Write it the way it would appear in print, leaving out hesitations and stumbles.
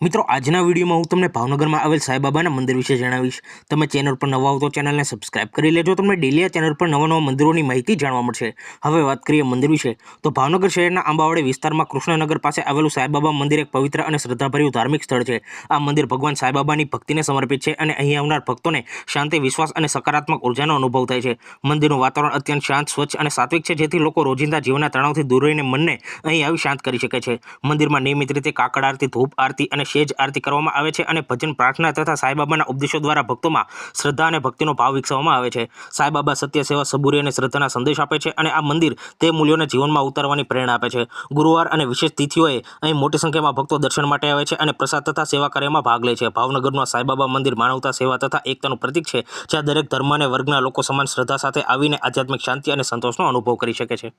મિત્રો આજના વિડીયોમાં હું તમને ભાવનગરમાં આવેલ સાંઈબાબાના મંદિર વિશે જણાવીશ। તમે ચેનલ પર નવા હો તો ચેનલને સબસ્ક્રાઇબ કરી લેજો। તમને ડેલી આ ચેનલ પર નવા મંદિરોની માહિતી જાણવા મળશે। હવે વાત કરીએ મંદિર વિશે તો ભાવનગર શહેરના આંબાવાડી વિસ્તારમાં કૃષ્ણનગર પાસે આવેલું સાંઈબાબા મંદિર એક પવિત્ર અને શ્રદ્ધાભર્યું ધાર્મિક સ્થળ છે। આ મંદિર ભગવાન સાંઈબાબાની ભક્તિને સમર્પિત છે અને અહીં આવનાર ભક્તોને શાંતિ, વિશ્વાસ અને સકારાત્મક ઉર્જાનો અનુભવ થાય છે। મંદિરનું વાતાવરણ અત્યંત શાંત, સ્વચ્છ અને સાત્વિક છે, જેથી લોકો રોજિંદા જીવનના તણાવથી દૂર રહીને મનને અહીં આવી શાંત કરી શકે છે। મંદિરમાં નિયમિત રીતે કાકડ આરતી, ધૂપ આરતી અને સેજ આરતી કરવામાં આવે છે અને ભજન, પ્રાર્થના તથા સાંઈબાબાના ઉપદેશો દ્વારા ભક્તોમાં શ્રદ્ધા અને ભક્તિનો ભાવ વિકસાવવામાં આવે છે। સાંઈબાબા સત્ય, સેવા, સબૂરી અને શ્રદ્ધાના સંદેશ આપે છે અને આ મંદિર તે મૂલ્યોને જીવનમાં ઉતારવાની પ્રેરણા આપે છે। ગુરુવાર અને વિશેષ તિથિઓએ અહીં મોટી સંખ્યામાં ભક્તો દર્શન માટે આવે છે અને પ્રસાદ તથા સેવા કાર્યમાં ભાગ લે છે। ભાવનગરનું આ સાંઈબાબા મંદિર માનવતા, સેવા તથા એકતાનું પ્રતીક છે, જ્યાં દરેક ધર્મ અને વર્ગના લોકો સમાન શ્રદ્ધા સાથે આવીને આધ્યાત્મિક શાંતિ અને સંતોષનો અનુભવ કરી શકે છે।